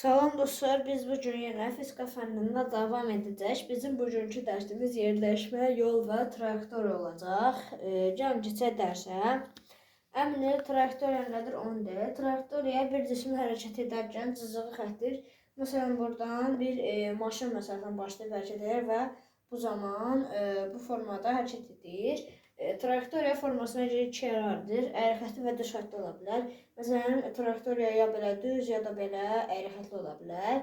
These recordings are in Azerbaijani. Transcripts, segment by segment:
Salam dostlar, biz bugün yenə fizika fənnində davam edəcək. Bizim bugünkü dərsimiz yerləşmə, yol və traktor olacaq. Gəlin keçək dərsə. Əmrli traktoriya nədir? Onu deyək. Traktoriya bir cismi hərəkət edərkən cızığı xəttir. Məsələn, buradan bir maşın məsələn başlayıb hərəkət edir və bu zaman bu formada hərəkət edir. Traktoriya formasına görə iki ərardır. Əyri xətti və düz xətti ola bilər. Məsələn, traktoriya ya belə düz, ya da belə əyri xəttli ola bilər.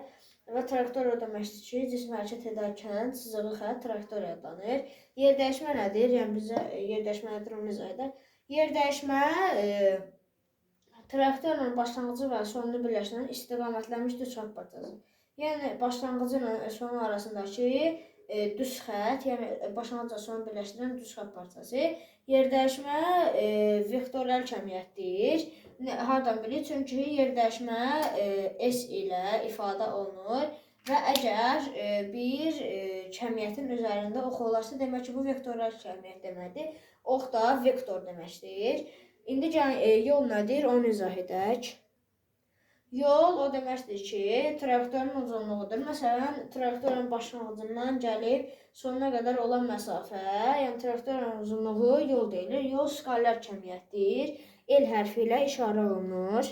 Və traktoriya deməkdir ki, cism hərəkət edərkən cızığı xətt traktoriya adlanır. Yerdəyişmə nədir? Yəni bizə yerdəyişmə nədir onu izah edək. Yerdəyişmə traktorla başlanğıcı və sonunu birləşdirən istiqamətlənmiş düz xətt parçası. Yəni başlanğıcı ilə sonu arasındakı düz xətt, yəni başlanğıcla sonu birləşdirən düz xətt parçası. Yerdəyişmə vektorial kəmiyyətdir. Hardan bilir? Çünki yerdəyişmə S ilə ifadə olunur və əgər bir kəmiyyətin üzərində ox olarsa, demək ki, bu vektorial kəmiyyət deməkdir. Ox da vektor deməkdir. İndi yol nədir? Onu izah edək. Yol o deməkdir ki, traktorun uzunluğudur. Məsələn, traktorun başlanğıcından gəlib sonuna qədər olan məsafə, yəni traktorun uzunluğu yol deyilir. Yol skalar kəmiyyətdir. El hərfi ilə işarə olunur.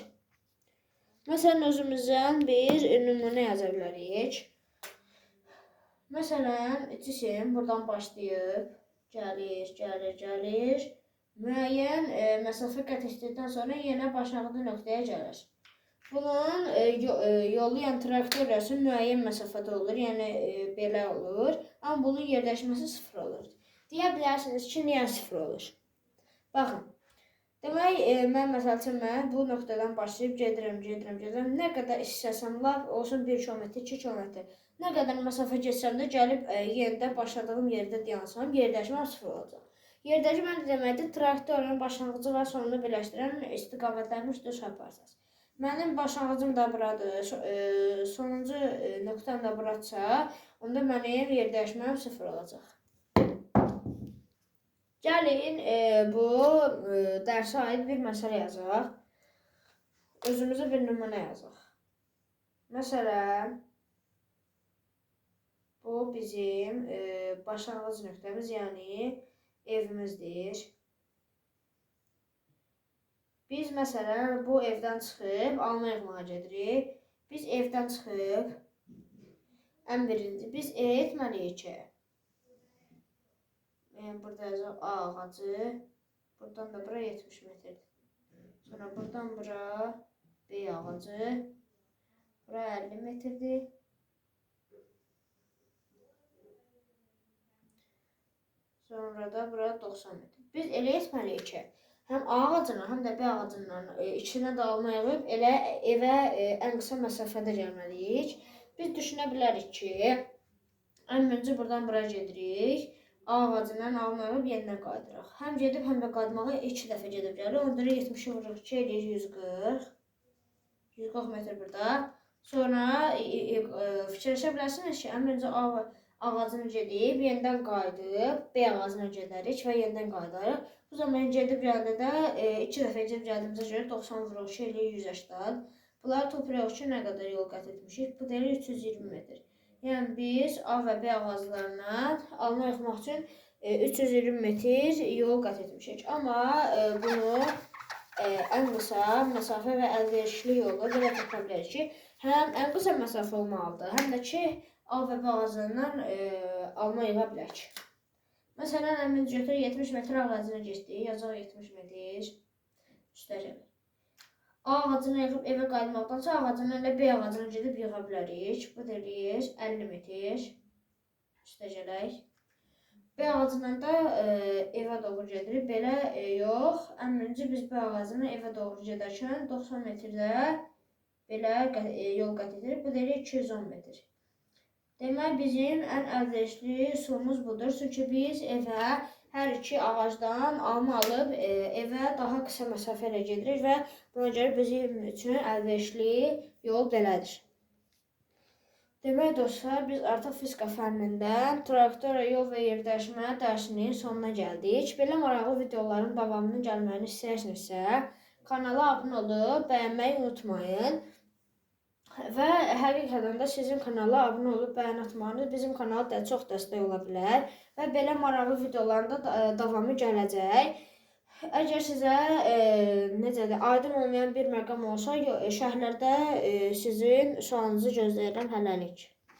Məsələn, özümüzdən bir nümunə yaza bilərik. Məsələn, cisim buradan başlayıb, gəlir. Müəyyən məsafə qət etdikdən sonra yenə başlanğıc nöqtəyə gəlir. Bunun yolu, yəni traktoriyası müəyyən məsafədə olur, yəni belə olur. Amma bunun yerdəyişməsi 0 olur. Deyə bilərsiniz ki, niyə 0 olur? Baxın, demək, mən məsəl üçün bu nöqtədən başlayıb gedirəm. Nə qədər istəsəm, lap olsun 1 kilometr, 2 kilometr. Nə qədər məsafə geçsəm də gəlib yerdə başladığım yerdə dayansam, yerdəyişməm 0 olacaq. Yerdəyişmə deməkdir, traktorun başlanğıcı və sonunu birləşdirən istiqamətlənmiş düz xətt parçası. Mənim başlanğıcım da buradır, sonuncu nöqtəm də buradırsa, onda mənim yerdəyişməm 0 olacaq. Gəlin bu dərsə aid bir məsələ yazaq. Özümüzə bir nümunə yazaq. Məsələn, bu bizim başlanğıc nöqtəmiz, yəni evimizdir. Biz məsələn bu evdən çıxıb alma yığmağa gedirik. Biz evdən çıxıb ən birinci biz etməliyik ki, burada yazaq A ağacı, buradan da bura 70 metrdir. Sonra buradan bura B ağacı, bura 50 metrdir. Sonra da bura 90 metr. Biz elə etməliyik ki, həm A ağacından, həm də B ağacından içinə də alma yığıb elə evə ən qısa məsafədə gəlməliyik. Biz düşünə bilərik ki, ən öncə buradan bura gedirik. A ağacından alma yığıb yenidən qayıdırıq. Həm gedib, həm də qayıtmağa 2 dəfə gedib gəlir. Onda 70-i vururuq 2 edir 140. 140 metr burada. Sonra fikirləşə bilərsiniz ki, ən öncə A ağacını gedib, yenidən qayıdıb, B ağacına gedərik və yenidən qayıdarıq. Bu zaman gedib gəldikdə 2 dəfə gedib gəldiyimizə görə 90 vuruq 2 eləyir 180. Bunları toplayaq ki, nə qədər yol qət etmişik? Bu da 320 metr. Yəni biz A və B ağaclarından alma yığmaq üçün 320 metr yol qət etmişik. Amma bunu ən qısa məsafə və əlverişli yolu belə tapa bilərik ki, həm ən qısa məsafə olmalıdır, həm də ki, A və B ağaclarından alma yığa bilək. Məsələn, əmin götür 70 metr ağacına geçdik, yazaq 70 metr, üstəcək. A ağacına yığıb evə qayıtmaqdansa ağacından elə B ağacına gedib yığa bilərik. Bu deyir 50 metr, üstəcək. B ağacından da evə doğru gedirik, belə yox. Əminci biz B ağacına evə doğru gedərkən 90 metrdə belə yol qət edirik. Bu deyir 210 metr. Demək, bizim ən əlverişli üsulumuz budur. Çünki biz evə hər iki ağacdan alma alıb evə daha qısa məsafə ilə gedirik və buna görə bizim üçün əlverişli yol belədir. Demək, dostlar, biz artıq fizika fənnindən traktoriya, yol və yerdəyişmə dərsinin sonuna gəldik. Belə maraqlı videoların davamının gəlməyini istəyirsinizsə, kanala abunə olub, bəyənməyi unutmayın. Və həqiqətən də sizin kanala abunə olub bəyən atmanız bizim kanala da çox dəstək ola bilər və belə maraqlı videoların da davamı gələcək. Əgər sizə necədir, aydın olmayan bir məqam olsa, şərhlərdə sizin sualınızı gözləyirəm. Hələlik.